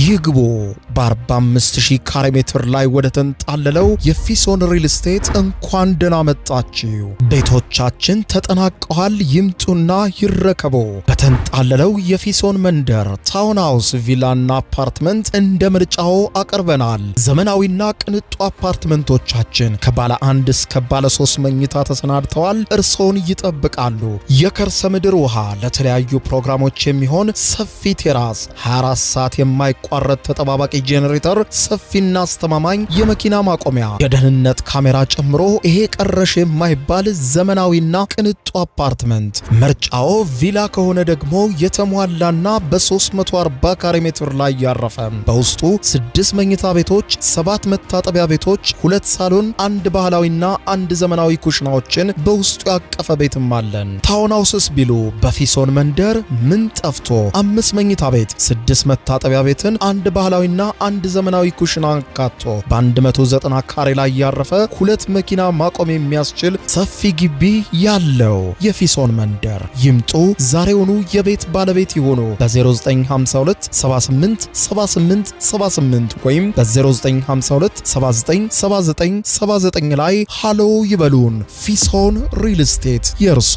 ይግቡ። በ45000 ካሬ ሜትር ላይ ወደ ተንጣለለው የፊሶን ሪል ስቴት እንኳን ደህና መጣችሁ። ቤቶቻችን ተጠናቀዋል። ይምጡና ይረከቡ። በተንጣለለው የፊሶን መንደር ታውን ሃውስ፣ ቪላና አፓርትመንት እንደ ምርጫው አቀርበናል። ዘመናዊና ቅንጡ አፓርትመንቶቻችን ከባለ 1 እስከ ባለ 3 መኝታ ተሰናድተዋል። እርሶን ይጠብቃሉ። የከርሰ ምድር ውሃ፣ ለተለያዩ ፕሮግራሞች የሚሆን ሰፊ ቴራስ፣ 24 ሰዓት የማይቋረጥ ተጠባባቂ ጄኔሬተር፣ ሰፊና አስተማማኝ የመኪና ማቆሚያ፣ የደህንነት ካሜራ ጨምሮ ይሄ ቀረሽ የማይባል ዘመናዊና ቅንጡ አፓርትመንት። ምርጫው ቪላ ከሆነ ደግሞ የተሟላና በ340 ካሬ ሜትር ላይ ያረፈ በውስጡ 6 መኝታ ቤቶች፣ 7 መታጠቢያ ቤቶች፣ 2 ሳሎን፣ 1 ባህላዊና 1 ዘመናዊ ኩሽናዎችን በውስጡ ያቀፈ ቤትም አለን። ታውን ሃውስስ ቢሉ በፊሶን መንደር ምን ጠፍቶ 5 መኝታ ቤት፣ 6 መታጠቢያ ቤትን፣ 1 ባህላዊና 1 ዘመናዊ ኩሽና አካቶ በ190 ካሬ ላይ ያረፈ 2 መኪና ማቆም የሚያስችል ሰፊ ግቢ ያለው የፊሶን መንደር። ይምጡ፣ ዛሬውኑ የቤት ባለቤት ይሆኑ። በ0952 78 78 78 ወይም በ0952 79 79 79 ላይ ሃሎ ይበሉን። ፊሶን ሪል ስቴት የርሶ።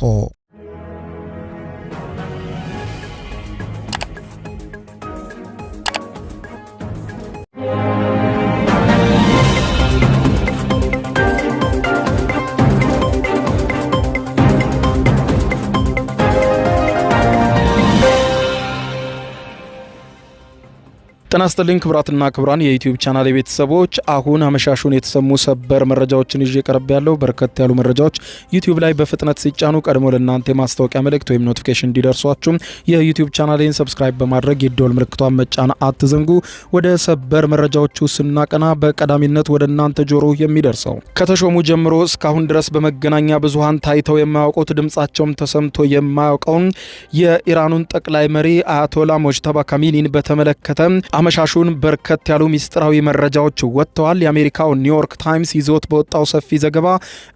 ጤና ይስጥልኝ ክብራትና ክብራን የዩቲዩብ ቻናል ቤተሰቦች፣ አሁን አመሻሹን የተሰሙ ሰበር መረጃዎችን ይዤ ቀርብ ያለው። በርከት ያሉ መረጃዎች ዩቲዩብ ላይ በፍጥነት ሲጫኑ ቀድሞ ለእናንተ የማስታወቂያ መልእክት ወይም ኖቲፊኬሽን እንዲደርሷችሁ የዩቲዩብ ቻናሌን ሰብስክራይብ በማድረግ የደወል ምልክቷን መጫን አትዘንጉ። ወደ ሰበር መረጃዎቹ ስናቀና በቀዳሚነት ወደ እናንተ ጆሮ የሚደርሰው ከተሾሙ ጀምሮ እስካሁን ድረስ በመገናኛ ብዙሃን ታይተው የማያውቁት ድምጻቸውም ተሰምቶ የማያውቀውን የኢራኑን ጠቅላይ መሪ አያቶላ ሞጅተባ ካሚኒን በተመለከተ አመሻሹን በርከት ያሉ ሚስጥራዊ መረጃዎች ወጥተዋል። የአሜሪካው ኒውዮርክ ታይምስ ይዞት በወጣው ሰፊ ዘገባ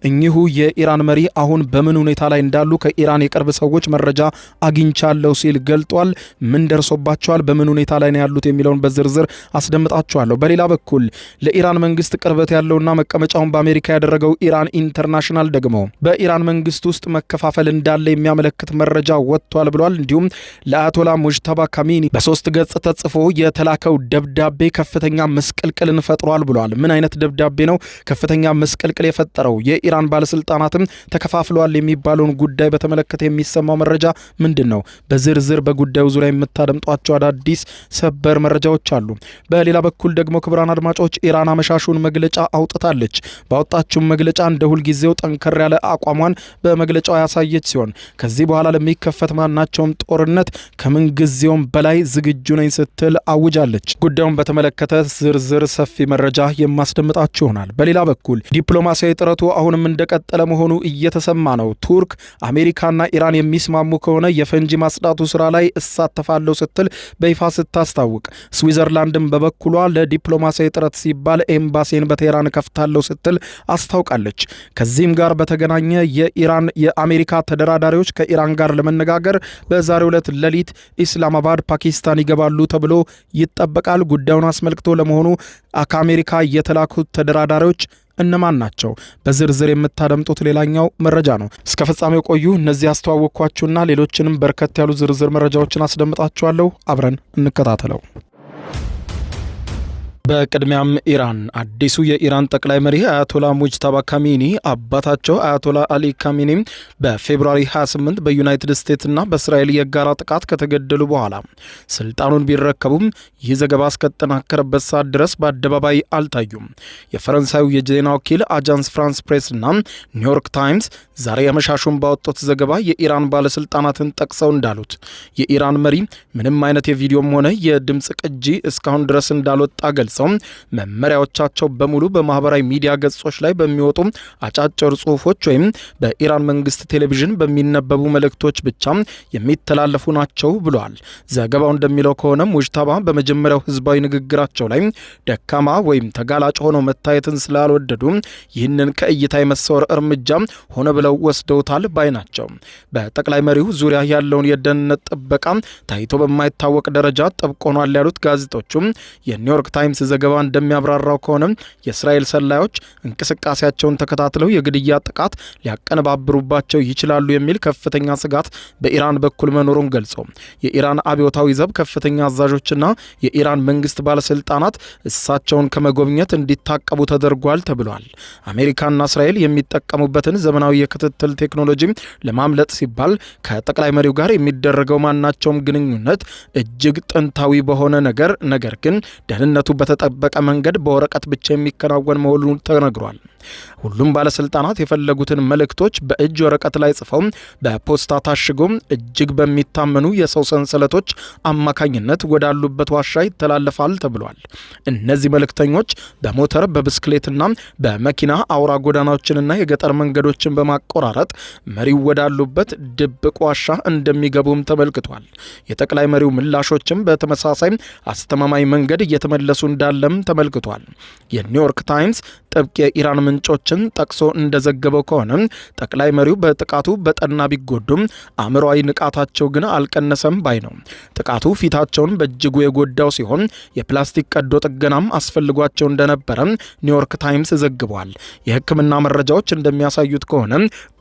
እኚሁ የኢራን መሪ አሁን በምን ሁኔታ ላይ እንዳሉ ከኢራን የቅርብ ሰዎች መረጃ አግኝቻለሁ ሲል ገልጧል። ምን ደርሶባቸዋል፣ በምን ሁኔታ ላይ ነው ያሉት የሚለውን በዝርዝር አስደምጣቸዋለሁ። በሌላ በኩል ለኢራን መንግስት ቅርበት ያለውና መቀመጫውን በአሜሪካ ያደረገው ኢራን ኢንተርናሽናል ደግሞ በኢራን መንግስት ውስጥ መከፋፈል እንዳለ የሚያመለክት መረጃ ወጥቷል ብሏል። እንዲሁም ለአያቶላ ሞጅተባ ካሚኒ በ3 ገጽ ተጽፎ የተላከው ደብዳቤ ከፍተኛ መስቀልቅልን ፈጥሯል ብሏል። ምን አይነት ደብዳቤ ነው ከፍተኛ መስቀልቅል የፈጠረው? የኢራን ባለስልጣናትም ተከፋፍለዋል የሚባለውን ጉዳይ በተመለከተ የሚሰማው መረጃ ምንድነው? በዝርዝር በጉዳዩ ዙሪያ የምታደምጧቸው አዳዲስ ሰበር መረጃዎች አሉ። በሌላ በኩል ደግሞ ክቡራን አድማጮች ኢራን አመሻሹን መግለጫ አውጥታለች። ባወጣችው መግለጫ እንደ ሁልጊዜው ጠንከር ያለ አቋሟን በመግለጫው ያሳየች ሲሆን ከዚህ በኋላ ለሚከፈት ማናቸውም ጦርነት ከምን ጊዜውም በላይ ዝግጁ ነኝ ስትል አውጃለች። ጉዳዩን በተመለከተ ዝርዝር ሰፊ መረጃ የማስደምጣችሁ ይሆናል። በሌላ በኩል ዲፕሎማሲያዊ ጥረቱ አሁንም እንደቀጠለ መሆኑ እየተሰማ ነው። ቱርክ አሜሪካና ኢራን የሚስማሙ ከሆነ የፈንጂ ማጽዳቱ ስራ ላይ እሳተፋለሁ ስትል በይፋ ስታስታውቅ፣ ስዊዘርላንድም በበኩሏ ለዲፕሎማሲያዊ ጥረት ሲባል ኤምባሲን በቴህራን ከፍታለሁ ስትል አስታውቃለች። ከዚህም ጋር በተገናኘ የአሜሪካ ተደራዳሪዎች ከኢራን ጋር ለመነጋገር በዛሬው ዕለት ሌሊት ኢስላማባድ ፓኪስታን ይገባሉ ተብሎ ይጠበቃል። ጉዳዩን አስመልክቶ ለመሆኑ ከአሜሪካ የተላኩት ተደራዳሪዎች እነማን ናቸው? በዝርዝር የምታደምጡት ሌላኛው መረጃ ነው። እስከ ፍጻሜው ቆዩ። እነዚህ አስተዋወቅኳችሁና ሌሎችንም በርከት ያሉ ዝርዝር መረጃዎችን አስደምጣችኋለሁ። አብረን እንከታተለው። በቅድሚያም ኢራን አዲሱ የኢራን ጠቅላይ መሪ አያቶላ ሞጅተባ ካሚኒ አባታቸው አያቶላ አሊ ካሚኒ በፌብሩዋሪ 28 በዩናይትድ ስቴትስና በእስራኤል የጋራ ጥቃት ከተገደሉ በኋላ ስልጣኑን ቢረከቡም ይህ ዘገባ እስከተጠናከረበት ሰዓት ድረስ በአደባባይ አልታዩም። የፈረንሳዩ የዜና ወኪል አጃንስ ፍራንስ ፕሬስና ኒውዮርክ ታይምስ ዛሬ አመሻሹን ባወጡት ዘገባ የኢራን ባለስልጣናትን ጠቅሰው እንዳሉት የኢራን መሪ ምንም አይነት የቪዲዮም ሆነ የድምጽ ቅጂ እስካሁን ድረስ እንዳልወጣ ገልጸዋል። ጠቅሰው መመሪያዎቻቸው በሙሉ በማህበራዊ ሚዲያ ገጾች ላይ በሚወጡ አጫጭር ጽሁፎች ወይም በኢራን መንግስት ቴሌቪዥን በሚነበቡ መልእክቶች ብቻ የሚተላለፉ ናቸው ብሏል። ዘገባው እንደሚለው ከሆነ ሙጅተባ በመጀመሪያው ህዝባዊ ንግግራቸው ላይ ደካማ ወይም ተጋላጭ ሆነው መታየትን ስላልወደዱ ይህንን ከእይታ የመሰወር እርምጃ ሆነ ብለው ወስደውታል ባይ ናቸው። በጠቅላይ መሪው ዙሪያ ያለውን የደህንነት ጥበቃ ታይቶ በማይታወቅ ደረጃ ጥብቅ ሆኗል ያሉት ጋዜጦቹም የኒውዮርክ ታይምስ ዘገባ እንደሚያብራራው ከሆነ የእስራኤል ሰላዮች እንቅስቃሴያቸውን ተከታትለው የግድያ ጥቃት ሊያቀነባብሩባቸው ይችላሉ የሚል ከፍተኛ ስጋት በኢራን በኩል መኖሩን ገልጾ የኢራን አብዮታዊ ዘብ ከፍተኛ አዛዦችና የኢራን መንግስት ባለስልጣናት እሳቸውን ከመጎብኘት እንዲታቀቡ ተደርጓል ተብሏል። አሜሪካና እስራኤል የሚጠቀሙበትን ዘመናዊ የክትትል ቴክኖሎጂ ለማምለጥ ሲባል ከጠቅላይ መሪው ጋር የሚደረገው ማናቸውም ግንኙነት እጅግ ጥንታዊ በሆነ ነገር ግን ደህንነቱ በተጠበቀ መንገድ በወረቀት ብቻ የሚከናወን መሆኑን ተነግሯል። ሁሉም ባለስልጣናት የፈለጉትን መልእክቶች በእጅ ወረቀት ላይ ጽፈው በፖስታ ታሽጎ እጅግ በሚታመኑ የሰው ሰንሰለቶች አማካኝነት ወዳሉበት ዋሻ ይተላለፋል ተብሏል። እነዚህ መልእክተኞች በሞተር በብስክሌትና በመኪና አውራ ጎዳናዎችንና የገጠር መንገዶችን በማቆራረጥ መሪው ወዳሉበት ድብቅ ዋሻ እንደሚገቡም ተመልክቷል። የጠቅላይ መሪው ምላሾችም በተመሳሳይ አስተማማኝ መንገድ እየተመለሱ እንዳለም ተመልክቷል። የኒውዮርክ ታይምስ ጥብቅ የኢራን ምንጮችን ጠቅሶ እንደዘገበው ከሆነ ጠቅላይ መሪው በጥቃቱ በጠና ቢጎዱም አእምሯዊ ንቃታቸው ግን አልቀነሰም ባይ ነው። ጥቃቱ ፊታቸውን በእጅጉ የጎዳው ሲሆን የፕላስቲክ ቀዶ ጥገናም አስፈልጓቸው እንደነበረ ኒውዮርክ ታይምስ ዘግቧል። የሕክምና መረጃዎች እንደሚያሳዩት ከሆነ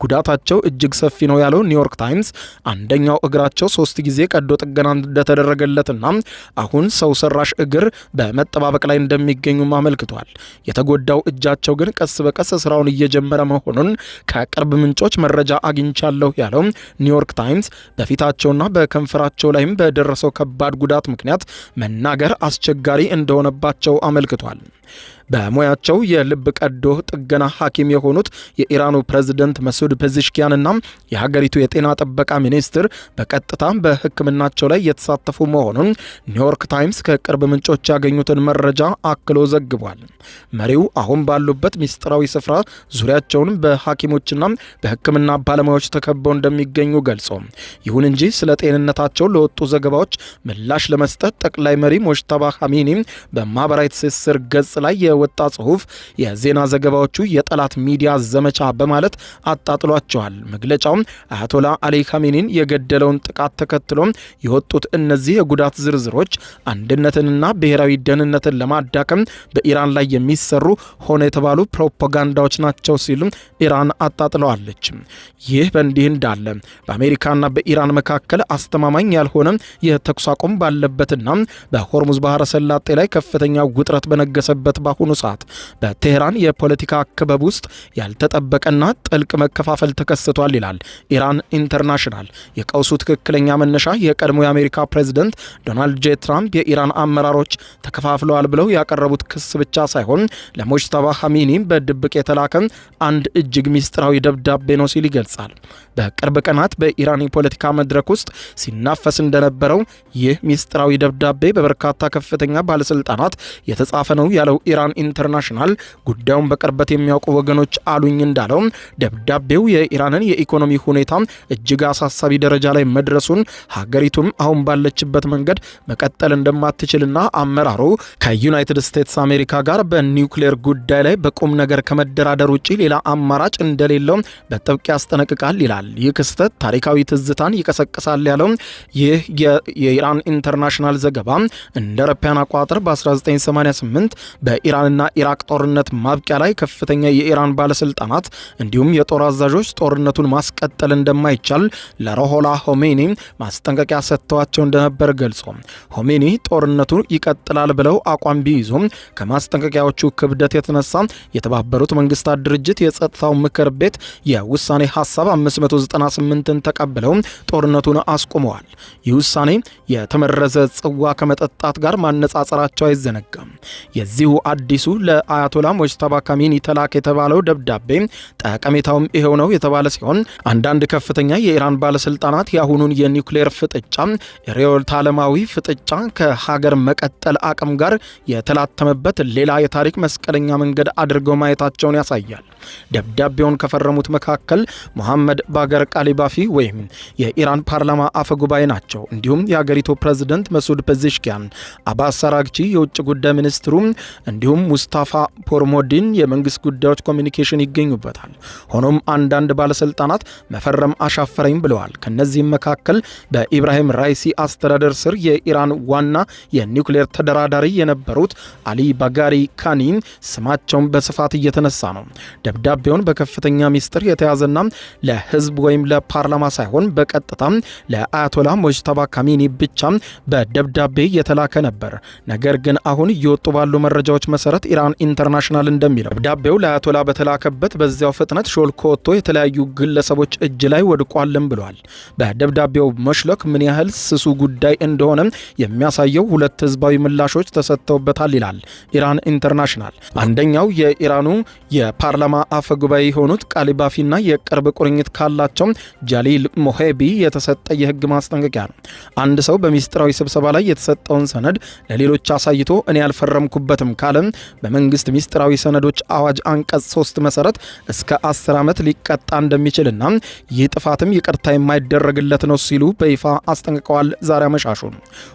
ጉዳታቸው እጅግ ሰፊ ነው ያለው ኒውዮርክ ታይምስ አንደኛው እግራቸው 3 ጊዜ ቀዶ ጥገና እንደተደረገለትና አሁን ሰው ሰራሽ እግር በመጠባበቅ ላይ እንደሚገኙም አመልክቷል። የተጎዳው እጃቸው ግን ቀስ በቀስ ስራውን እየጀመረ መሆኑን ከቅርብ ምንጮች መረጃ አግኝቻለሁ ያለው ኒውዮርክ ታይምስ በፊታቸውና በከንፈራቸው ላይም በደረሰው ከባድ ጉዳት ምክንያት መናገር አስቸጋሪ እንደሆነባቸው አመልክቷል። በሙያቸው የልብ ቀዶ ጥገና ሐኪም የሆኑት የኢራኑ ፕሬዝደንት መሱድ ፔዜሽኪያንና የሀገሪቱ የጤና ጥበቃ ሚኒስትር በቀጥታ በሕክምናቸው ላይ የተሳተፉ መሆኑን ኒውዮርክ ታይምስ ከቅርብ ምንጮች ያገኙትን መረጃ አክሎ ዘግቧል። መሪው አሁን ባሉበት ሚስጥራዊ ስፍራ ዙሪያቸውን በሐኪሞችና በሕክምና ባለሙያዎች ተከበው እንደሚገኙ ገልጾ ይሁን እንጂ ስለ ጤንነታቸው ለወጡ ዘገባዎች ምላሽ ለመስጠት ጠቅላይ መሪ ሙጅተባ ኻሜኒ በማህበራዊ ትስስር ገጽ ላይ ወጣ ጽሁፍ የዜና ዘገባዎቹ የጠላት ሚዲያ ዘመቻ በማለት አጣጥሏቸዋል። መግለጫው አያቶላ አሊ ኻሜኒን የገደለውን ጥቃት ተከትሎ የወጡት እነዚህ የጉዳት ዝርዝሮች አንድነትንና ብሔራዊ ደህንነትን ለማዳከም በኢራን ላይ የሚሰሩ ሆነ የተባሉ ፕሮፓጋንዳዎች ናቸው ሲሉ ኢራን አጣጥለዋለች። ይህ በእንዲህ እንዳለ በአሜሪካና በኢራን መካከል አስተማማኝ ያልሆነ የተኩስ አቁም ባለበትና በሆርሙዝ ባህረ ሰላጤ ላይ ከፍተኛ ውጥረት በነገሰበት በአሁኑ ሰዓት በቴህራን የፖለቲካ ክበብ ውስጥ ያልተጠበቀና ጥልቅ መከፋፈል ተከስቷል ይላል ኢራን ኢንተርናሽናል። የቀውሱ ትክክለኛ መነሻ የቀድሞ የአሜሪካ ፕሬዝደንት ዶናልድ ጄ ትራምፕ የኢራን አመራሮች ተከፋፍለዋል ብለው ያቀረቡት ክስ ብቻ ሳይሆን ለሙጅተባ ኻሜኒ በድብቅ የተላከ አንድ እጅግ ሚስጥራዊ ደብዳቤ ነው ሲል ይገልጻል። በቅርብ ቀናት በኢራን የፖለቲካ መድረክ ውስጥ ሲናፈስ እንደነበረው ይህ ሚስጥራዊ ደብዳቤ በበርካታ ከፍተኛ ባለስልጣናት የተጻፈ ነው ያለው ኢራን ኢንተርናሽናል ጉዳዩን በቅርበት የሚያውቁ ወገኖች አሉኝ እንዳለው ደብዳቤው የኢራንን የኢኮኖሚ ሁኔታ እጅግ አሳሳቢ ደረጃ ላይ መድረሱን ሀገሪቱም አሁን ባለችበት መንገድ መቀጠል እንደማትችልና አመራሩ ከዩናይትድ ስቴትስ አሜሪካ ጋር በኒውክሌር ጉዳይ ላይ በቁም ነገር ከመደራደር ውጪ ሌላ አማራጭ እንደሌለው በጥብቅ ያስጠነቅቃል ይላል። ይህ ክስተት ታሪካዊ ትዝታን ይቀሰቅሳል ያለው ይህ የኢራን ኢንተርናሽናል ዘገባ እንደ አውሮፓውያን አቆጣጠር በ1988 በኢራንና ኢራቅ ጦርነት ማብቂያ ላይ ከፍተኛ የኢራን ባለስልጣናት እንዲሁም የጦር አዛዦች ጦርነቱን ማስቀጠል እንደማይቻል ለሩሆላ ሆሜኒ ማስጠንቀቂያ ሰጥተዋቸው እንደነበር ገልጾ ሆሜኒ ጦርነቱ ይቀጥላል ብለው አቋም ቢይዙም ከማስጠንቀቂያዎቹ ክብደት የተነሳ የተባበሩት መንግስታት ድርጅት የጸጥታው ምክር ቤት የውሳኔ ሐሳብ 598ን ተቀብለው ጦርነቱን አስቆመዋል። ይህ ውሳኔ የተመረዘ ጽዋ ከመጠጣት ጋር ማነጻጸራቸው አይዘነጋም። የዚሁ አዲስ አዲሱ ለአያቶላ ሙጅተባ ካሚኒ ተላክ የተባለው ደብዳቤ ጠቀሜታውም ይሄው ነው የተባለ ሲሆን አንዳንድ ከፍተኛ የኢራን ባለስልጣናት የአሁኑን የኒውክሌር ፍጥጫ ርዕዮተ ዓለማዊ ፍጥጫ ከሀገር መቀጠል አቅም ጋር የተላተመበት ሌላ የታሪክ መስቀለኛ መንገድ አድርገው ማየታቸውን ያሳያል። ደብዳቤውን ከፈረሙት መካከል መሐመድ ባገር ቃሊባፊ ወይም የኢራን ፓርላማ አፈ ጉባኤ ናቸው። እንዲሁም የሀገሪቱ ፕሬዝዳንት መሱድ ፔዜሽኪያን፣ አባስ አራግቺ የውጭ ጉዳይ ሚኒስትሩ እንዲሁም ሙስታፋ ፖርሞዲን የመንግስት ጉዳዮች ኮሚኒኬሽን ይገኙበታል። ሆኖም አንዳንድ ባለስልጣናት መፈረም አሻፈረኝ ብለዋል። ከነዚህም መካከል በኢብራሂም ራይሲ አስተዳደር ስር የኢራን ዋና የኒውክሌር ተደራዳሪ የነበሩት አሊ ባጋሪ ካኒ ስማቸውን በስፋት እየተነሳ ነው። ደብዳቤውን በከፍተኛ ሚስጥር የተያዘና ለህዝብ ወይም ለፓርላማ ሳይሆን በቀጥታ ለአያቶላ ሙጅተባ ካሚኒ ብቻ በደብዳቤ የተላከ ነበር። ነገር ግን አሁን እየወጡ ባሉ መረጃዎች መሰረት ኢራን ኢንተርናሽናል እንደሚለው ደብዳቤው ለአያቶላ በተላከበት በዚያው ፍጥነት ሾልኮ ወጥቶ የተለያዩ ግለሰቦች እጅ ላይ ወድቋልም ብሏል። በደብዳቤው መሽለክ ምን ያህል ስሱ ጉዳይ እንደሆነ የሚያሳየው ሁለት ህዝባዊ ምላሾች ተሰጥተውበታል ይላል ኢራን ኢንተርናሽናል። አንደኛው የኢራኑ የፓርላማ አፈ ጉባኤ የሆኑት ቃሊባፊና የቅርብ ቁርኝት ካላቸው ጃሊል ሞሄቢ የተሰጠ የህግ ማስጠንቀቂያ ነው። አንድ ሰው በሚስጥራዊ ስብሰባ ላይ የተሰጠውን ሰነድ ለሌሎች አሳይቶ እኔ ያልፈረምኩበትም ካለ በመንግስት ሚስጥራዊ ሰነዶች አዋጅ አንቀጽ 3 መሰረት እስከ 10 ዓመት ሊቀጣ እንደሚችልና ይህ ጥፋትም ይቅርታ የማይደረግለት ነው ሲሉ በይፋ አስጠንቅቀዋል። ዛሬ አመሻሹ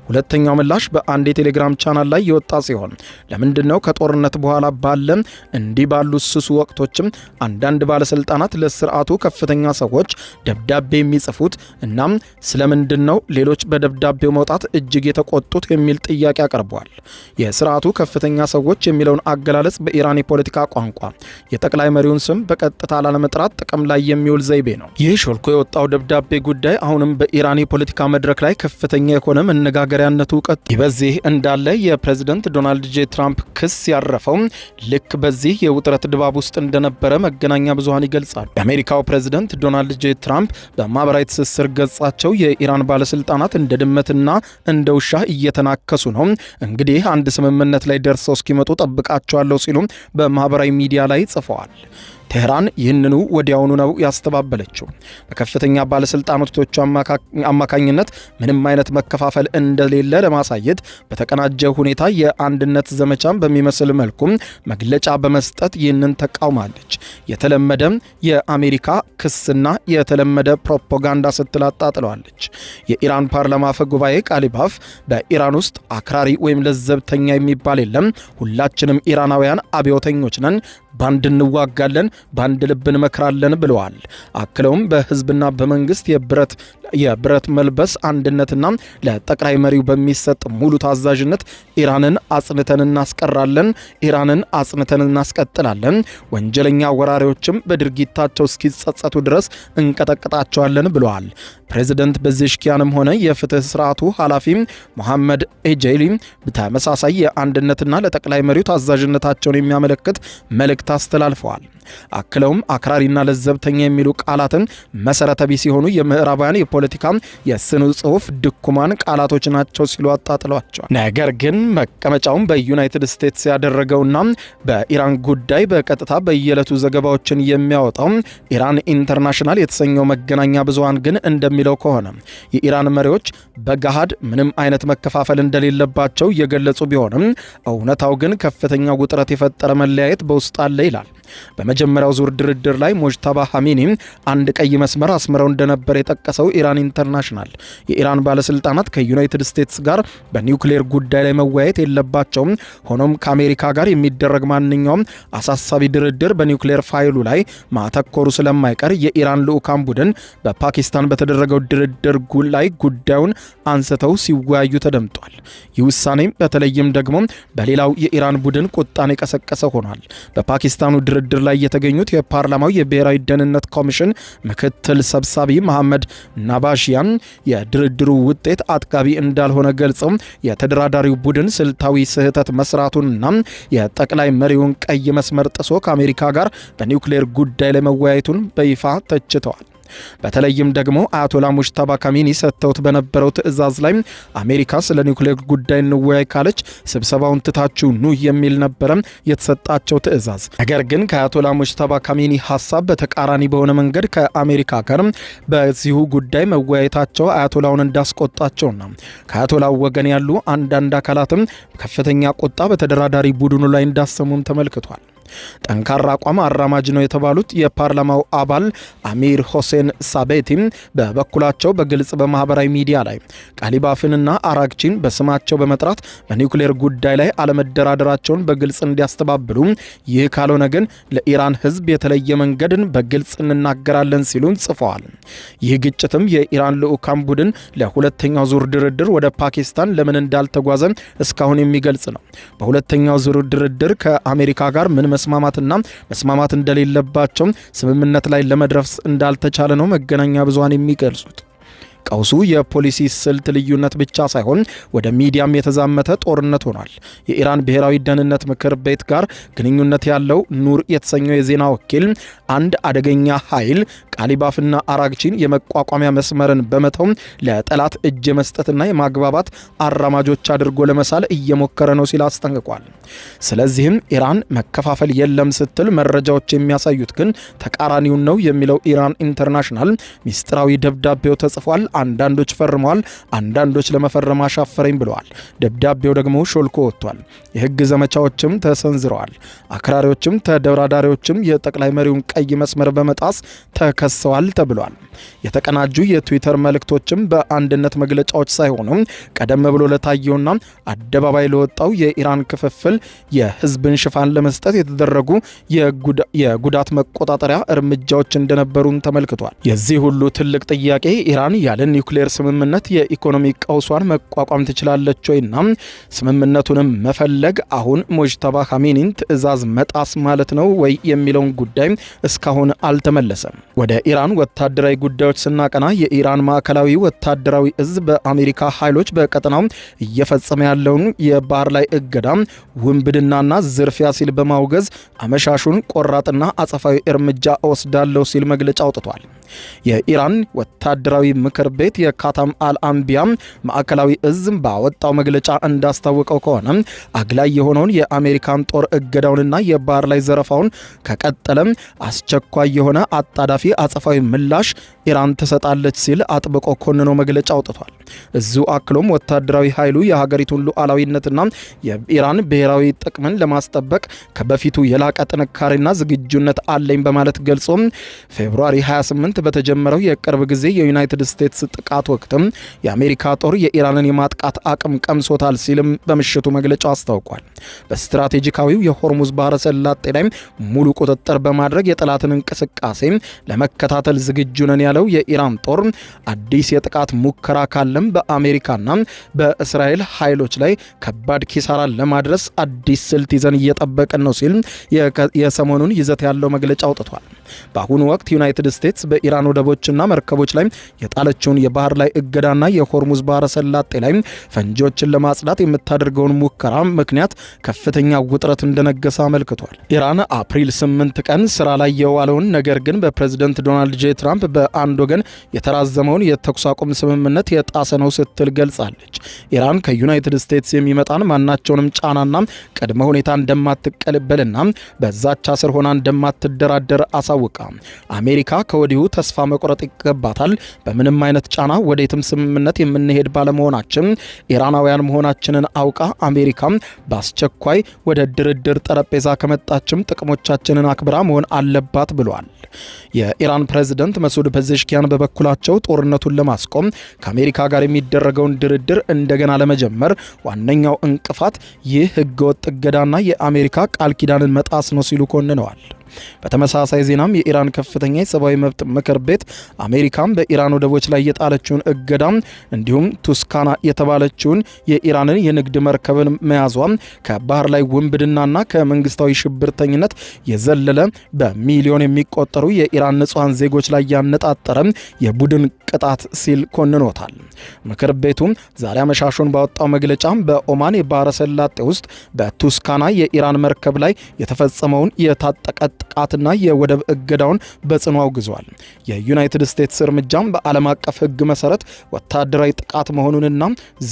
ሁለተኛው ምላሽ በአንድ የቴሌግራም ቻናል ላይ የወጣ ሲሆን ለምንድነው ከጦርነት በኋላ ባለ እንዲህ ባሉ ስሱ ወቅቶችም አንዳንድ ባለስልጣናት ለስርዓቱ ከፍተኛ ሰዎች ደብዳቤ የሚጽፉት እናም ስለምንድነው ሌሎች በደብዳቤው መውጣት እጅግ የተቆጡት የሚል ጥያቄ አቀርበዋል። የስርዓቱ ከፍተኛ ሰዎች የሚለውን አገላለጽ በኢራን የፖለቲካ ቋንቋ የጠቅላይ መሪውን ስም በቀጥታ ላለመጥራት ጥቅም ላይ የሚውል ዘይቤ ነው። ይህ ሾልኮ የወጣው ደብዳቤ ጉዳይ አሁንም በኢራን የፖለቲካ መድረክ ላይ ከፍተኛ የሆነ መነጋገሪያነቱ ቀጥሏል። በዚህ እንዳለ የፕሬዝዳንት ዶናልድ ጄ ትራምፕ ክስ ያረፈው ልክ በዚህ የውጥረት ድባብ ውስጥ እንደነበረ መገናኛ ብዙሃን ይገልጻሉ። የአሜሪካው ፕሬዝዳንት ዶናልድ ጄ ትራምፕ በማህበራዊ ትስስር ገጻቸው የኢራን ባለስልጣናት እንደ ድመትና እንደ ውሻ እየተናከሱ ነው፣ እንግዲህ አንድ ስምምነት ላይ ደርሰው እስኪመጡ ጠብቃቸዋለሁ ሲሉ በማህበራዊ ሚዲያ ላይ ጽፈዋል። ቴህራን ይህንኑ ወዲያውኑ ነው ያስተባበለችው። በከፍተኛ ባለስልጣናቶቹ አማካኝነት ምንም አይነት መከፋፈል እንደሌለ ለማሳየት በተቀናጀ ሁኔታ የአንድነት ዘመቻን በሚመስል መልኩ መግለጫ በመስጠት ይህንን ተቃውማለች። የተለመደ የአሜሪካ ክስና የተለመደ ፕሮፓጋንዳ ስትል አጣጥለዋለች። የኢራን ፓርላማ አፈ ጉባኤ ቃሊባፍ በኢራን ውስጥ አክራሪ ወይም ለዘብተኛ የሚባል የለም፣ ሁላችንም ኢራናውያን አብዮተኞች ነን፣ ባንድ እንዋጋለን፣ ባንድ ልብ እንመክራለን ብለዋል። አክለውም በህዝብና በመንግስት የብረት መልበስ አንድነትና ለጠቅላይ መሪው በሚሰጥ ሙሉ ታዛዥነት ኢራንን አጽንተን እናስቀራለን፣ ኢራንን አጽንተን እናስቀጥላለን፣ ወንጀለኛ ወራሪዎችም በድርጊታቸው እስኪጸጸቱ ድረስ እንቀጠቅጣቸዋለን ብለዋል። ፕሬዝዳንት ፔዜሽኪያንም ሆነ የፍትህ ስርዓቱ ኃላፊ መሐመድ ኤጄሊ በተመሳሳይ የአንድነትና ለጠቅላይ መሪው ታዛዥነታቸውን የሚያመለክት መልእክት አስተላልፈዋል። አክለውም አክራሪና ለዘብተኛ የሚሉ ቃላትን መሰረተ ቢስ ሲሆኑ የምዕራባውያን የፖለቲካ የስነ ጽሁፍ ድኩማን ቃላቶች ናቸው ሲሉ አጣጥለዋቸዋል። ነገር ግን መቀመጫውን በዩናይትድ ስቴትስ ያደረገውና በኢራን ጉዳይ በቀጥታ በየዕለቱ ዘገባዎችን የሚያወጣው ኢራን ኢንተርናሽናል የተሰኘው መገናኛ ብዙሃን ግን እንደሚለው ከሆነ የኢራን መሪዎች በገሃድ ምንም አይነት መከፋፈል እንደሌለባቸው የገለጹ ቢሆንም እውነታው ግን ከፍተኛ ውጥረት የፈጠረ መለያየት በውስጥ አለ ይላል። በመጀመሪያው ዙር ድርድር ላይ ሙጅተባ ካሚኒ አንድ ቀይ መስመር አስምረው እንደነበር የጠቀሰው ኢራን ኢንተርናሽናል የኢራን ባለስልጣናት ከዩናይትድ ስቴትስ ጋር በኒውክሌር ጉዳይ ላይ መወያየት የለባቸውም፣ ሆኖም ከአሜሪካ ጋር የሚደረግ ማንኛውም አሳሳቢ ድርድር በኒውክሌር ፋይሉ ላይ ማተኮሩ ስለማይቀር የኢራን ልዑካን ቡድን በፓኪስታን በተደረገው ድርድር ላይ ጉዳዩን አንስተው ሲወያዩ ተደምጧል። ይህ ውሳኔ በተለይም ደግሞ በሌላው የኢራን ቡድን ቁጣን የቀሰቀሰ ሆኗል። በፓኪስታኑ ድርድር ላይ የተገኙት የፓርላማው የብሔራዊ ደህንነት ኮሚሽን ምክትል ሰብሳቢ መሐመድ ናባሺያን የድርድሩ ውጤት አጥጋቢ እንዳልሆነ ገልጸው የተደራዳሪው ቡድን ስልታዊ ስህተት መስራቱንና የጠቅላይ መሪውን ቀይ መስመር ጥሶ ከአሜሪካ ጋር በኒውክሌር ጉዳይ ላይ መወያየቱን በይፋ ተችተዋል። በተለይም ደግሞ አያቶላ ሙጅተባ ካሚኒ ሰጥተውት በነበረው ትዕዛዝ ላይ አሜሪካ ስለ ኒውክሌር ጉዳይ እንወያይ ካለች ስብሰባውን ትታችሁ ኑ የሚል ነበረ የተሰጣቸው ትዕዛዝ። ነገር ግን ከአያቶላ ሙጅተባ ካሚኒ ሐሳብ በተቃራኒ በሆነ መንገድ ከአሜሪካ ጋር በዚሁ ጉዳይ መወያየታቸው አያቶላውን እንዳስቆጣቸውና ከአያቶላው ወገን ያሉ አንዳንድ አካላትም ከፍተኛ ቁጣ በተደራዳሪ ቡድኑ ላይ እንዳሰሙም ተመልክቷል። ጠንካራ አቋም አራማጅ ነው የተባሉት የፓርላማው አባል አሚር ሆሴን ሳቤቲም በበኩላቸው በግልጽ በማህበራዊ ሚዲያ ላይ ቃሊባፍንና አራግቺን በስማቸው በመጥራት በኒውክሌር ጉዳይ ላይ አለመደራደራቸውን በግልጽ እንዲያስተባብሉ፣ ይህ ካልሆነ ግን ለኢራን ሕዝብ የተለየ መንገድን በግልጽ እንናገራለን ሲሉ ጽፈዋል። ይህ ግጭትም የኢራን ልዑካን ቡድን ለሁለተኛው ዙር ድርድር ወደ ፓኪስታን ለምን እንዳልተጓዘ እስካሁን የሚገልጽ ነው። በሁለተኛው ዙር ድርድር ከአሜሪካ ጋር ምን መስማማት እንደሌለባቸው ስምምነት ላይ ለመድረስ እንዳልተቻለ ነው መገናኛ ብዙሃን የሚገልጹት። ቀውሱ የፖሊሲ ስልት ልዩነት ብቻ ሳይሆን ወደ ሚዲያም የተዛመተ ጦርነት ሆኗል። የኢራን ብሔራዊ ደህንነት ምክር ቤት ጋር ግንኙነት ያለው ኑር የተሰኘው የዜና ወኪል አንድ አደገኛ ኃይል ቃሊባፍና አራግቺን የመቋቋሚያ መስመርን በመተው ለጠላት እጅ መስጠትና የማግባባት አራማጆች አድርጎ ለመሳል እየሞከረ ነው ሲል አስጠንቅቋል። ስለዚህም ኢራን መከፋፈል የለም ስትል መረጃዎች የሚያሳዩት ግን ተቃራኒውን ነው የሚለው ኢራን ኢንተርናሽናል ሚስጥራዊ ደብዳቤው ተጽፏል። አንዳንዶች ፈርመዋል፣ አንዳንዶች ለመፈረም አሻፈረኝ ብለዋል። ደብዳቤው ደግሞ ሾልኮ ወጥቷል። የህግ ዘመቻዎችም ተሰንዝረዋል። አክራሪዎችም ተደራዳሪዎችም የጠቅላይ መሪውን ቀይ መስመር በመጣስ ተከሰዋል ተብሏል። የተቀናጁ የትዊተር መልእክቶችም በአንድነት መግለጫዎች ሳይሆኑ ቀደም ብሎ ለታየውና አደባባይ ለወጣው የኢራን ክፍፍል የህዝብን ሽፋን ለመስጠት የተደረጉ የጉዳት መቆጣጠሪያ እርምጃዎች እንደነበሩም ተመልክቷል። የዚህ ሁሉ ትልቅ ጥያቄ ኢራን ያለ ኒውክሌር ስምምነት የኢኮኖሚ ቀውሷን መቋቋም ትችላለች ወይና ስምምነቱንም መፈለግ አሁን ሙጅተባ ካሚኒን ትዕዛዝ መጣስ ማለት ነው ወይ የሚለውን ጉዳይ እስካሁን አልተመለሰም። ወደ ኢራን ወታደራዊ ጉዳዮች ስናቀና የኢራን ማዕከላዊ ወታደራዊ እዝ በአሜሪካ ኃይሎች በቀጠናው እየፈጸመ ያለውን የባህር ላይ እገዳ፣ ውንብድናና ዝርፊያ ሲል በማውገዝ አመሻሹን ቆራጥና አጸፋዊ እርምጃ እወስዳለሁ ሲል መግለጫ አውጥቷል። የኢራን ወታደራዊ ምክር ቤት የካታም አልአንቢያ ማዕከላዊ እዝ ባወጣው መግለጫ እንዳስታወቀው ከሆነ አግላይ የሆነውን የአሜሪካን ጦር እገዳውንና የባህር ላይ ዘረፋውን ከቀጠለም አስቸኳይ የሆነ አጣዳፊ አጸፋዊ ምላሽ ኢራን ትሰጣለች ሲል አጥብቆ ኮንኖ መግለጫ አውጥቷል። እዙ አክሎም ወታደራዊ ኃይሉ የሀገሪቱን ሉዓላዊነትና የኢራን ብሔራዊ ጥቅምን ለማስጠበቅ ከበፊቱ የላቀ ጥንካሬና ዝግጁነት አለኝ በማለት ገልጾ ፌብሩዋሪ 28 በተጀመረው የቅርብ ጊዜ የዩናይትድ ስቴትስ ጥቃት ወቅትም የአሜሪካ ጦር የኢራንን የማጥቃት አቅም ቀምሶታል ሲልም በምሽቱ መግለጫው አስታውቋል። በስትራቴጂካዊው የሆርሙዝ ባህረ ሰላጤ ላይ ሙሉ ቁጥጥር በማድረግ የጠላትን እንቅስቃሴ ለመከታተል ዝግጁ ነን ያለው የኢራን ጦር አዲስ የጥቃት ሙከራ ካለም በአሜሪካና በእስራኤል ኃይሎች ላይ ከባድ ኪሳራ ለማድረስ አዲስ ስልት ይዘን እየጠበቅን ነው ሲል የሰሞኑን ይዘት ያለው መግለጫ አውጥቷል። በአሁኑ ወቅት ዩናይትድ ስቴትስ በኢራን ወደቦችና መርከቦች ላይ የጣለችውን የባህር ላይ እገዳና የሆርሙዝ ባህረ ሰላጤ ላይ ፈንጂዎችን ለማጽዳት የምታደርገውን ሙከራ ምክንያት ከፍተኛ ውጥረት እንደነገሰ አመልክቷል። ኢራን አፕሪል 8 ቀን ስራ ላይ የዋለውን ነገር ግን በፕሬዝደንት ዶናልድ ጄ ትራምፕ በአንድ ወገን የተራዘመውን የተኩስ አቁም ስምምነት የጣሰ ነው ስትል ገልጻለች። ኢራን ከዩናይትድ ስቴትስ የሚመጣን ማናቸውንም ጫናና ቅድመ ሁኔታ እንደማትቀበልና በዛቻ ስር ሆና እንደማትደራደር አሳውቃ አሜሪካ ከወዲሁ ተስፋ መቁረጥ ይገባታል፣ በምንም አይነት ጫና ወዴትም ስምምነት የምንሄድ ባለመሆናችን ኢራናውያን መሆናችንን አውቃ አሜሪካ በአስቸኳይ ወደ ድርድር ጠረጴዛ ከመጣችም ጥቅሞቻችንን አክብራ መሆን አለባት ብሏል። የኢራን ፕሬዝደንት መሱድ ፔዜሽኪያን በበኩላቸው ጦርነቱን ለማስቆም ከአሜሪካ ጋር የሚደረገውን ድርድር እንደገና ለመጀመር ዋነኛው እንቅፋት ይህ ህገወጥ እገዳና የአሜሪካ ቃል ኪዳንን መጣስ ነው ሲሉ ኮንነዋል። በተመሳሳይ ዜናም የኢራን ከፍተኛ የሰብአዊ መብት ምክር ቤት አሜሪካን በኢራን ወደቦች ላይ የጣለችውን እገዳ እንዲሁም ቱስካና የተባለችውን የኢራንን የንግድ መርከብን መያዟ ከባህር ላይ ውንብድናና ከመንግስታዊ ሽብርተኝነት የዘለለ በሚሊዮን የሚቆጠሩ የኢራን ንጹሃን ዜጎች ላይ ያነጣጠረ የቡድን ቅጣት ሲል ኮንኖታል። ምክር ቤቱ ዛሬ አመሻሹን ባወጣው መግለጫ በኦማን የባህረ ሰላጤ ውስጥ በቱስካና የኢራን መርከብ ላይ የተፈጸመውን የታጠቀ ጥቃትና የወደብ እገዳውን በጽኑ አውግዟል። የዩናይትድ ስቴትስ እርምጃም በዓለም አቀፍ ሕግ መሰረት ወታደራዊ ጥቃት መሆኑንና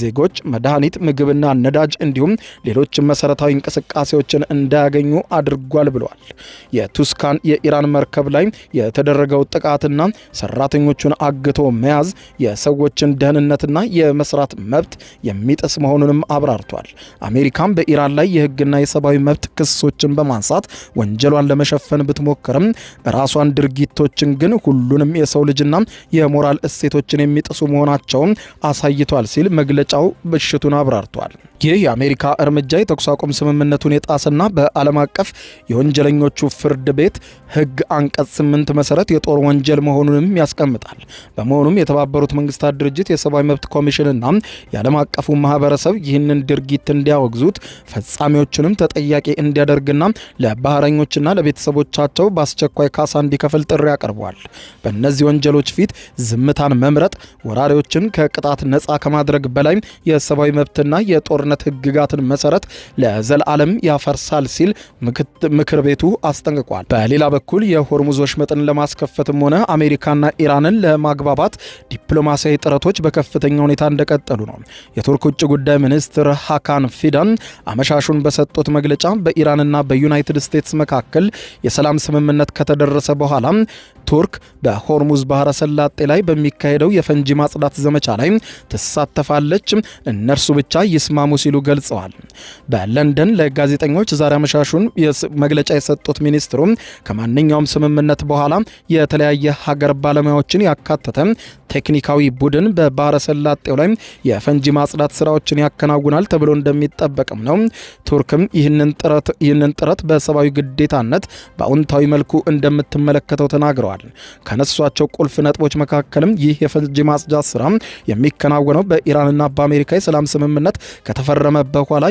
ዜጎች መድኃኒት፣ ምግብና ነዳጅ እንዲሁም ሌሎች መሰረታዊ እንቅስቃሴዎችን እንዳያገኙ አድርጓል ብለዋል። የቱስካን የኢራን መርከብ ላይ የተደረገው ጥቃትና ሰራተኞቹን አግቶ መያዝ የሰዎችን ደህንነትና የመስራት መብት የሚጥስ መሆኑንም አብራርቷል። አሜሪካም በኢራን ላይ የህግና የሰብአዊ መብት ክሶችን በማንሳት ወንጀሏን ለመሸፈን ብትሞክርም ራሷን ድርጊቶችን ግን ሁሉንም የሰው ልጅና የሞራል እሴቶችን የሚጥሱ መሆናቸውን አሳይቷል ሲል መግለጫው ብሽቱን አብራርቷል። ይህ የአሜሪካ እርምጃ የተኩስ አቁም ስምምነቱን የጣሰና በዓለም አቀፍ የወንጀለኞቹ ፍርድ ቤት ህግ አንቀጽ 8 መሰረት የጦር ወንጀል መሆኑንም ያስቀምጣል። በመሆኑም የተባበሩት መንግስታት ድርጅት የሰብአዊ መብት ኮሚሽንና የዓለም አቀፉ ማህበረሰብ ይህንን ድርጊት እንዲያወግዙት፣ ፈጻሚዎቹንም ተጠያቂ እንዲያደርግና ለባህረኞችና ለቤተሰቦቻቸው በአስቸኳይ ካሳ እንዲከፍል ጥሪ አቅርበዋል። በእነዚህ ወንጀሎች ፊት ዝምታን መምረጥ ወራሪዎችን ከቅጣት ነፃ ከማድረግ በላይ የሰብአዊ መብትና የጦርነት ህግጋትን መሰረት ለዘላለም ያፈርሳል ሲል ምክር ቤቱ አስጠንቅቋል። በሌላ በኩል የሆርሙዝ ወሽመጥን ለማስከፈትም ሆነ አሜሪካና ኢራንን ለማግባባት ዲፕሎማሲያዊ ጥረቶች በከፍተኛ ሁኔታ እንደቀጠሉ ነው። የቱርክ ውጭ ጉዳይ ሚኒስትር ሃካን ፊዳን አመሻሹን በሰጡት መግለጫ በኢራንና በዩናይትድ ስቴትስ መካከል የሰላም ስምምነት ከተደረሰ በኋላ ቱርክ በሆርሙዝ ባህረ ሰላጤ ላይ በሚካሄደው የፈንጂ ማጽዳት ዘመቻ ላይ ትሳተፋለች፣ እነርሱ ብቻ ይስማሙ ሲሉ ገልጸዋል። በለንደን ለጋዜጠኞች ዛሬ አመሻሹን መግለጫ የሰጡት ሚኒስትሩ ከማንኛውም ስምምነት በኋላ የተለያየ ሀገር ባለሙያዎችን ያካተተ ቴክኒካዊ ቡድን በባህረ ሰላጤው ላይ የፈንጂ ማጽዳት ስራዎችን ያከናውናል ተብሎ እንደሚጠበቅም ነው። ቱርክም ይህንን ጥረት በሰብአዊ ግዴታነት በአዎንታዊ መልኩ እንደምትመለከተው ተናግረዋል። ከነሷቸው ቁልፍ ነጥቦች መካከልም ይህ የፈንጂ ማጽዳት ስራ የሚከናወነው በኢራንና በአሜሪካ የሰላም ስምምነት ከተፈረመ በኋላ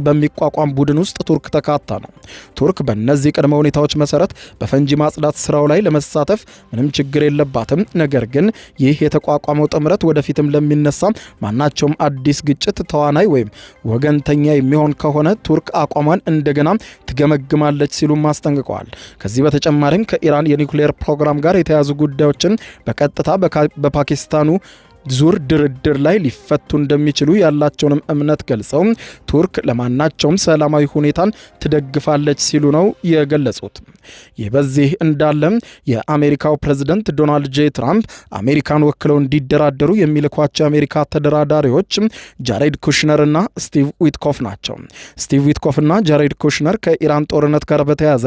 በሚቋቋም ቡድን ውስጥ ቱርክ ተካታ ነው። ቱርክ በእነዚህ ቅድመ ሁኔታዎች መሰረት በፈንጂ ማጽዳት ስራው ላይ ለመሳተፍ ምንም ችግር የለባትም። ነገር ግን ይህ የተቋቋመው ጥምረት ወደፊትም ለሚነሳ ማናቸውም አዲስ ግጭት ተዋናይ ወይም ወገንተኛ የሚሆን ከሆነ ቱርክ አቋሟን እንደገና ትገመግማለች ሲሉም አስጠንቅቀዋል። ከዚህ በተጨማሪም ከኢራን የኒውክሌር ፕሮግራም ጋር የተያዙ ጉዳዮችን በቀጥታ በፓኪስታኑ ዙር ድርድር ላይ ሊፈቱ እንደሚችሉ ያላቸውንም እምነት ገልጸው ቱርክ ለማናቸውም ሰላማዊ ሁኔታን ትደግፋለች ሲሉ ነው የገለጹት። ይህ በዚህ እንዳለ የአሜሪካው ፕሬዝዳንት ዶናልድ ጄ ትራምፕ አሜሪካን ወክለው እንዲደራደሩ የሚልኳቸው የአሜሪካ ተደራዳሪዎች ጃሬድ ኩሽነርና ስቲቭ ዊትኮፍ ናቸው። ስቲቭ ዊትኮፍና ጃሬድ ኩሽነር ከኢራን ጦርነት ጋር በተያያዘ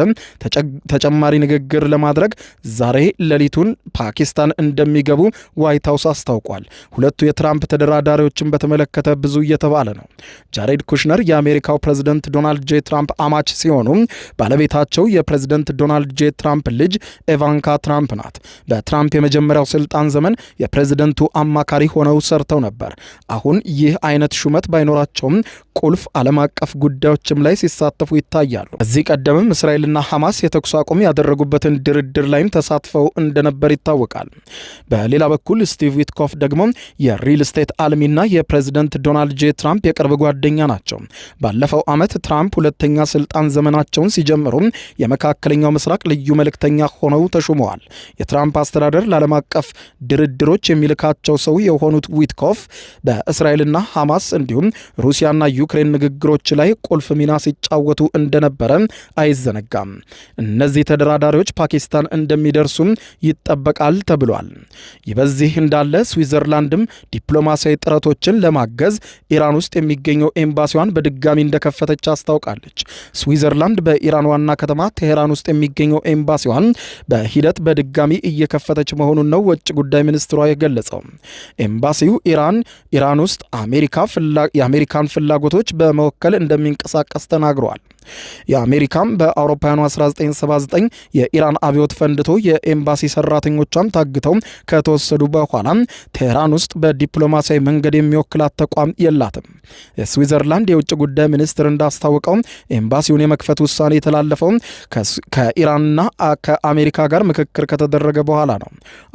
ተጨማሪ ንግግር ለማድረግ ዛሬ ሌሊቱን ፓኪስታን እንደሚገቡ ዋይት ሀውስ አስታውቋል። ሁለቱ የትራምፕ ተደራዳሪዎችን በተመለከተ ብዙ እየተባለ ነው። ጃሬድ ኩሽነር የአሜሪካው ፕሬዝዳንት ዶናልድ ጄ ትራምፕ አማች ሲሆኑ ባለቤታቸው የፕሬዝዳንት ዶናልድ ጄ ትራምፕ ልጅ ኤቫንካ ትራምፕ ናት። በትራምፕ የመጀመሪያው ስልጣን ዘመን የፕሬዝዳንቱ አማካሪ ሆነው ሰርተው ነበር። አሁን ይህ አይነት ሹመት ባይኖራቸውም ቁልፍ ዓለም አቀፍ ጉዳዮችም ላይ ሲሳተፉ ይታያሉ። ከዚህ ቀደምም እስራኤልና ሐማስ የተኩስ አቁም ያደረጉበትን ድርድር ላይም ተሳትፈው እንደነበር ይታወቃል። በሌላ በኩል ስቲቭ ዊትኮፍ ደግሞ የሪል ስቴት አልሚና የፕሬዝዳንት ዶናልድ ጄ ትራምፕ የቅርብ ጓደኛ ናቸው። ባለፈው ዓመት ትራምፕ ሁለተኛ ስልጣን ዘመናቸውን ሲጀምሩ የመካከለኛው ምስራቅ ልዩ መልእክተኛ ሆነው ተሹመዋል። የትራምፕ አስተዳደር ለዓለም አቀፍ ድርድሮች የሚልካቸው ሰው የሆኑት ዊትኮፍ በእስራኤልና ሐማስ እንዲሁም ሩሲያና ዩክሬን ንግግሮች ላይ ቁልፍ ሚና ሲጫወቱ እንደነበረ አይዘነጋም። እነዚህ ተደራዳሪዎች ፓኪስታን እንደሚደርሱም ይጠበቃል ተብሏል። ይህ በዚህ እንዳለ ስዊዘርላንድም ዲፕሎማሲያዊ ጥረቶችን ለማገዝ ኢራን ውስጥ የሚገኘው ኤምባሲዋን በድጋሚ እንደከፈተች አስታውቃለች። ስዊዘርላንድ በኢራን ዋና ከተማ ቴሄራን ውስጥ የሚገኘው ኤምባሲዋን በሂደት በድጋሚ እየከፈተች መሆኑን ነው ውጭ ጉዳይ ሚኒስትሯ የገለጸው። ኤምባሲው ኢራን ውስጥ የአሜሪካን ፍላጎቶች በመወከል እንደሚንቀሳቀስ ተናግረዋል። የአሜሪካም በአውሮፓውያኑ 1979 የኢራን አብዮት ፈንድቶ የኤምባሲ ሰራተኞቿም ታግተው ከተወሰዱ በኋላ ቴህራን ውስጥ በዲፕሎማሲያዊ መንገድ የሚወክላት ተቋም የላትም። የስዊዘርላንድ የውጭ ጉዳይ ሚኒስትር እንዳስታወቀው ኤምባሲውን የመክፈት ውሳኔ የተላለፈው ከኢራንና ከአሜሪካ ጋር ምክክር ከተደረገ በኋላ ነው።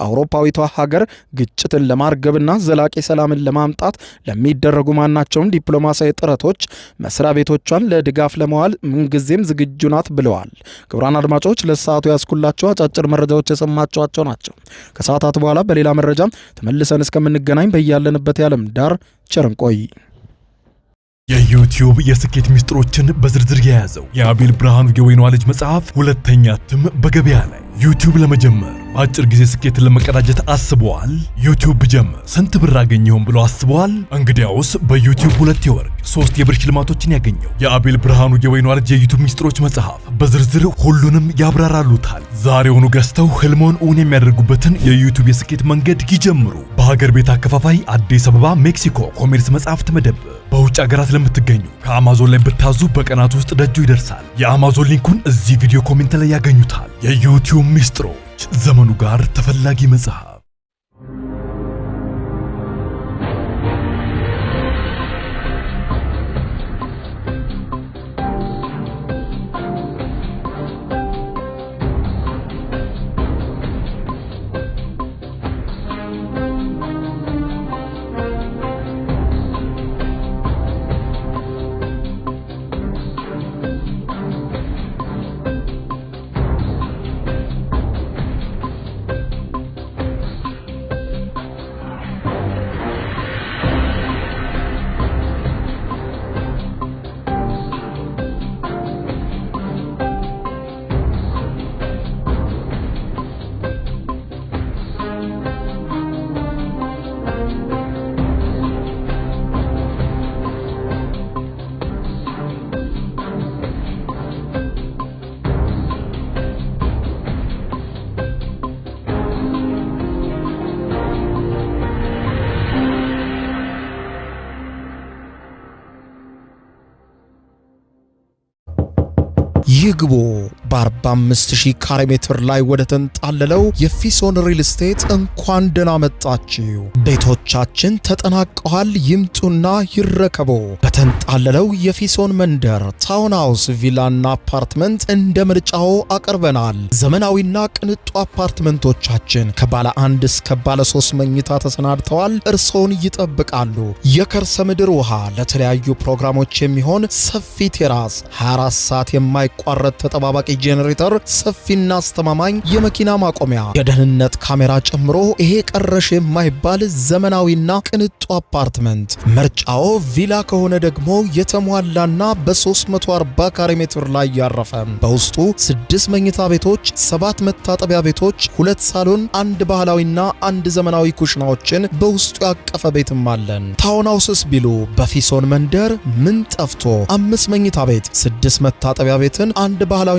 አውሮፓዊቷ ሀገር ግጭትን ለማርገብና ዘላቂ ሰላምን ለማምጣት ለሚደረጉ ማናቸውም ዲፕሎማሲያዊ ጥረቶች መስሪያ ቤቶቿን ለድጋፍ ለመዋል ምንጊዜም ዝግጁ ናት ብለዋል። ክቡራን አድማጮች ለሰዓቱ ያስኩላቸው አጫጭር መረጃዎች የሰማችኋቸው ናቸው። ከሰዓታት በኋላ በሌላ መረጃ ተመልሰን እስከምንገናኝ በያለንበት የዓለም ዳር ቸር እንቆይ። የዩቲዩብ የስኬት ሚስጥሮችን በዝርዝር የያዘው የአቤል ብርሃኑ የወይኗ ልጅ መጽሐፍ ሁለተኛ እትም በገበያ ላይ። ዩቲዩብ ለመጀመር በአጭር ጊዜ ስኬትን ለመቀዳጀት አስበዋል? ዩቲዩብ ብጀምር ስንት ብር አገኘሁም ብሎ አስበዋል? እንግዲያውስ በዩቲዩብ 2 የወርቅ 3 የብር ሽልማቶችን ያገኘው የአቤል ብርሃኑ የወይኗ ልጅ የዩቲዩብ ሚስጥሮች መጽሐፍ በዝርዝር ሁሉንም ያብራራሉታል። ዛሬውኑ ገዝተው ህልሞን እውን የሚያደርጉበትን የዩቲዩብ የስኬት መንገድ ይጀምሩ። በሀገር ቤት አከፋፋይ አዲስ አበባ ሜክሲኮ ኮሜርስ መጽሐፍት መደብር። በውጭ ሀገራት ለምትገኙ ከአማዞን ላይ ብታዙ በቀናት ውስጥ ደጁ ይደርሳል። የአማዞን ሊንኩን እዚህ ቪዲዮ ኮሜንት ላይ ያገኙታል። የዩቲዩብ ሚስጥሮች ዘመኑ ጋር ተፈላጊ መጽሐፍ። ይግቡ በ45000 ካሬ ሜትር ላይ ወደ ተንጣለለው የፊሶን ሪል ስቴት እንኳን ደህና መጣችሁ። ቤቶቻችን ተጠናቀዋል። ይምጡና ይረከቡ። በተንጣለለው የፊሶን መንደር ታውን ሃውስ፣ ቪላና አፓርትመንት እንደ ምርጫው አቅርበናል። ዘመናዊና ቅንጡ አፓርትመንቶቻችን ከባለ 1 እስከ ባለ 3 መኝታ ተሰናድተዋል። እርሶን ይጠብቃሉ። የከርሰ ምድር ውሃ፣ ለተለያዩ ፕሮግራሞች የሚሆን ሰፊ ቴራስ፣ 24 ሰዓት የማይቋረጥ ተጠባባቂ ጄኔሬተር፣ ሰፊና አስተማማኝ የመኪና ማቆሚያ፣ የደህንነት ካሜራ ጨምሮ ይሄ ቀረሽ የማይባል ዘመናዊና ቅንጡ አፓርትመንት። ምርጫው ቪላ ከሆነ ደግሞ የተሟላና በ340 ካሬ ሜትር ላይ ያረፈ በውስጡ 6 መኝታ ቤቶች፣ 7 መታጠቢያ ቤቶች፣ 2 ሳሎን፣ 1 ባህላዊና 1 ዘመናዊ ኩሽናዎችን በውስጡ ያቀፈ ቤትም አለን። ታውን ሃውስስ ቢሉ በፊሶን መንደር ምን ጠፍቶ 5 መኝታ ቤት፣ 6 መታጠቢያ ቤትን፣ 1 ባህላዊና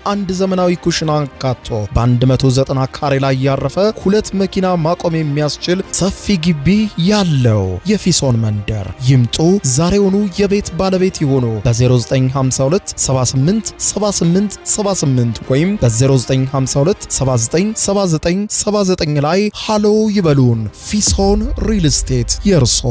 1 ዘመናዊ ኩሽና አካቶ በ190 ካሬ ላይ ያረፈ 2 መኪና ማቆም የሚያስችል ሰፊ ግቢ ያለው የፊሶን መንደር። ይምጡ፣ ዛሬውኑ የቤት ባለቤት ይሆኑ። በ0952 78 78 78 ወይም በ0952 79 79 79 ላይ ሃሎ ይበሉን። ፊሶን ሪል ስቴት የርሶ